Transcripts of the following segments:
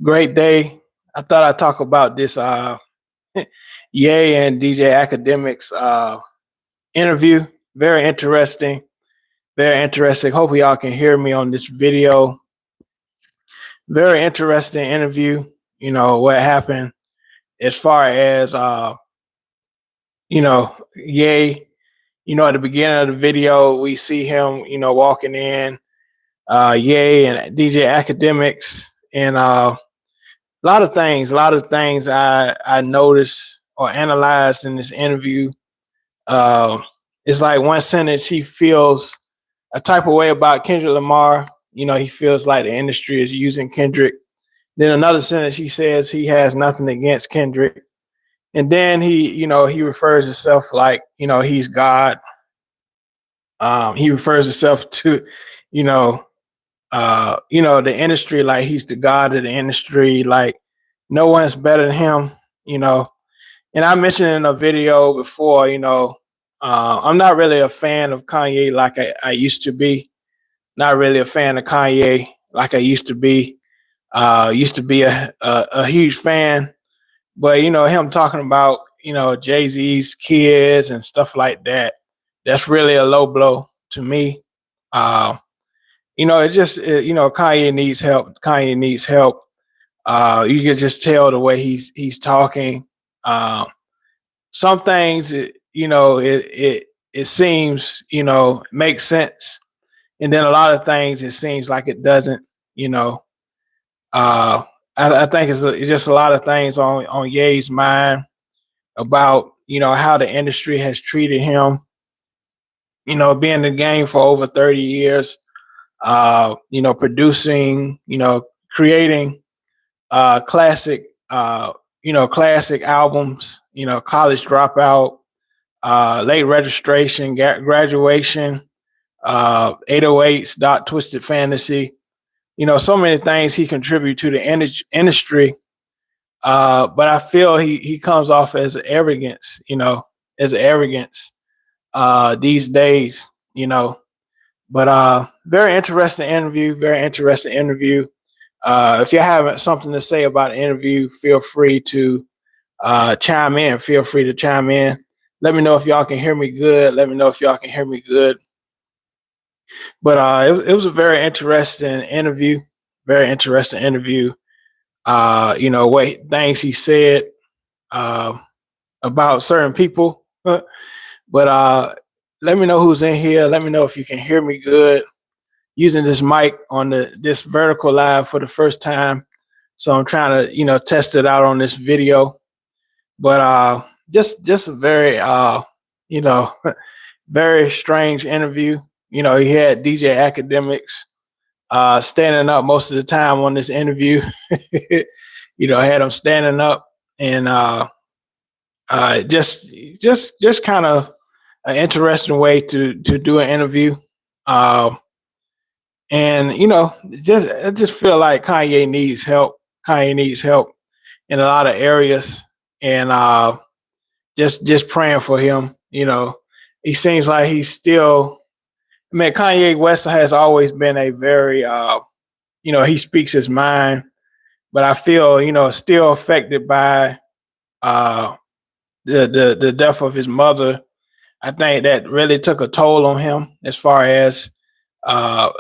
Great day. I thought I'd talk about this Ye and DJ Academics interview. Very interesting. Very interesting. Hopefully y'all can hear me on this video. Very interesting interview. What happened as far as Ye, at the beginning of the video, we see him, walking in, Ye and DJ Academics, and a lot of things I noticed or analyzed in this interview. Uh, it's like one sentence he feels a type of way about Kendrick Lamar. He feels like the industry is using Kendrick. Then another sentence he says he has nothing against Kendrick. And then he refers himself like, he's God. He refers himself to, you know, the industry, like he's the God of the industry, like no one's better than him, you know. And I mentioned in a video before, I'm not really a fan of Kanye like I used to be. Not really a fan of Kanye like I used to be. Used to be a huge fan, but him talking about Jay Z's kids and stuff like that. That's really a low blow to me. Uh, Kanye needs help. Kanye needs help. You can just tell the way he's talking. Uh, some things, it seems makes sense, and then a lot of things it seems like it doesn't. You know, I think it's just a lot of things on Ye's mind about how the industry has treated him. Being in the game for over 30 years, producing, creating classic, classic albums, College Dropout, Late Registration, Graduation, 808s, Dot Twisted Fantasy, so many things he contributed to the industry. But I feel he comes off as arrogance, as arrogance these days, But very interesting interview. Very interesting interview. If you have something to say about the interview, feel free to chime in. Feel free to chime in. Let me know if y'all can hear me good. Let me know if y'all can hear me good. But it was a very interesting interview. Very interesting interview. What things he said uh, about certain people. But let me know who's in here. Let me know if you can hear me good. Using this mic on this vertical live for the first time, so I'm trying to test it out on this video. But just a very you know very strange interview. He had DJ Academics standing up most of the time on this interview. Had him standing up, and just kind of an interesting way to do an interview. And I just feel like Kanye needs help. Kanye needs help in a lot of areas, and just praying for him. He seems like he's still. I mean, Kanye West has always been a very, he speaks his mind, but I feel still affected by uh, the death of his mother. I think that really took a toll on him as far as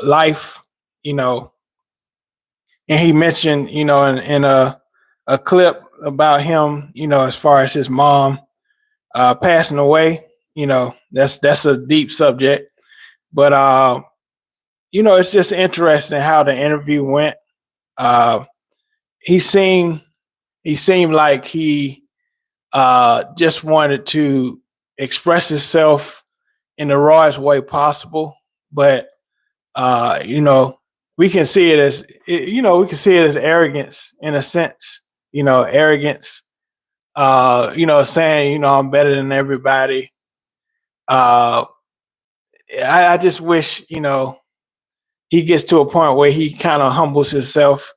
life, you know. And he mentioned, in a clip about him, as far as his mom passing away. That's a deep subject, but it's just interesting how the interview went. Uh, he seemed he seemed like he just wanted to express himself in the rawest way possible, but uh, you know, we can see it as we can see it as arrogance in a sense. Arrogance. Saying I'm better than everybody. Uh, I just wish he gets to a point where he kind of humbles himself.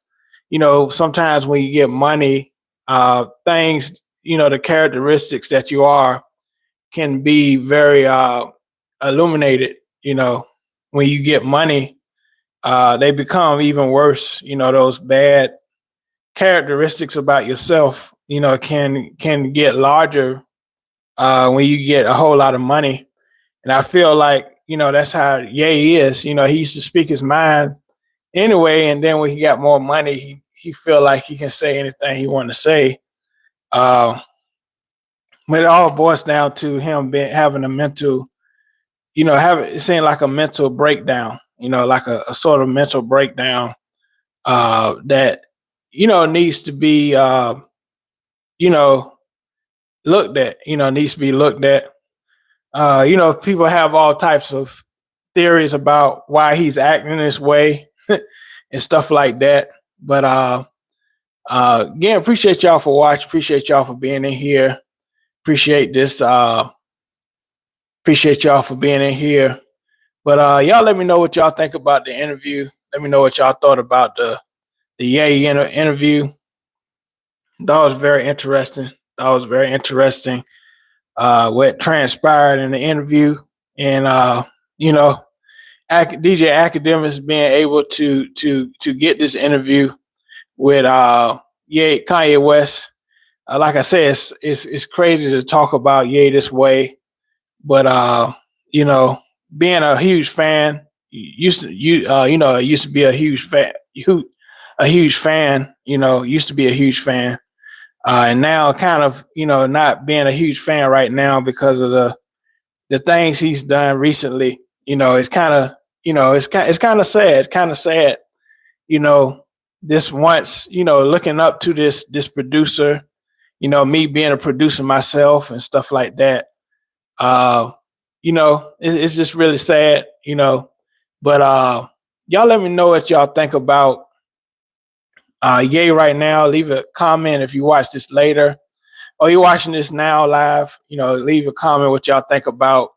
Sometimes when you get money, things the characteristics that you are can be very illuminated. When you get money, they become even worse. Those bad characteristics about yourself, can get larger when you get a whole lot of money. And I feel like, that's how Ye is. He used to speak his mind anyway, and then when he got more money, he feel like he can say anything he want to say. Uh, but it all boils down to him having a mental, it seemed like a mental breakdown, like a sort of mental breakdown that needs to be you know looked at. Needs to be looked at. People have all types of theories about why he's acting this way and stuff like that. But again, appreciate y'all for watching. Appreciate y'all for being in here. Appreciate this. Appreciate y'all for being in here. But y'all let me know what y'all think about the interview. Let me know what y'all thought about the Ye interview. That was very interesting. What transpired in the interview, and DJ Akademiks being able to get this interview with Kanye West. Like I said, it's crazy to talk about Ye this way, but being a huge fan, used to be a huge fan, used to be a huge fan, and now kind of not being a huge fan right now because of the things he's done recently. It's kind of it's kind of sad. It's kind of sad. This once looking up to this producer. Me being a producer myself and stuff like that. It's just really sad. But y'all let me know what y'all think about Ye right now. Leave a comment if you watch this later, or you're watching this now live. Leave a comment what y'all think about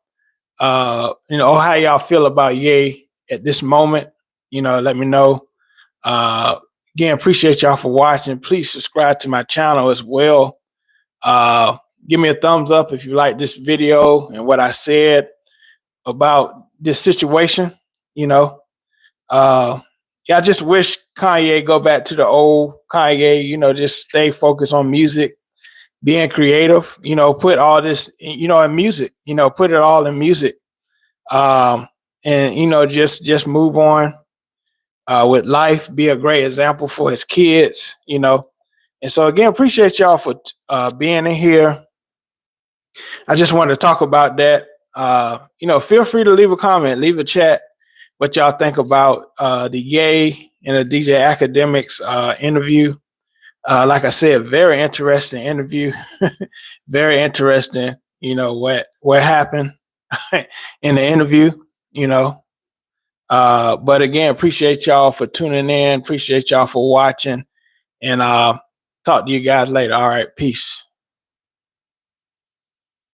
how y'all feel about Ye at this moment. Let me know. Again, appreciate y'all for watching. Please subscribe to my channel as well. Give me a thumbs up if you like this video and what I said about this situation. I just wish Kanye go back to the old Kanye, just stay focused on music, being creative, put all this, in music, put it all in music. And just move on with life, be a great example for his kids, And so again, appreciate y'all for being in here. I just wanted to talk about that. Feel free to leave a comment, leave a chat, what y'all think about the Ye and the DJ Akademiks interview. Like I said, very interesting interview. Very interesting, what happened in the interview, But again, appreciate y'all for tuning in. Appreciate y'all for watching. And talk to you guys later. All right. Peace.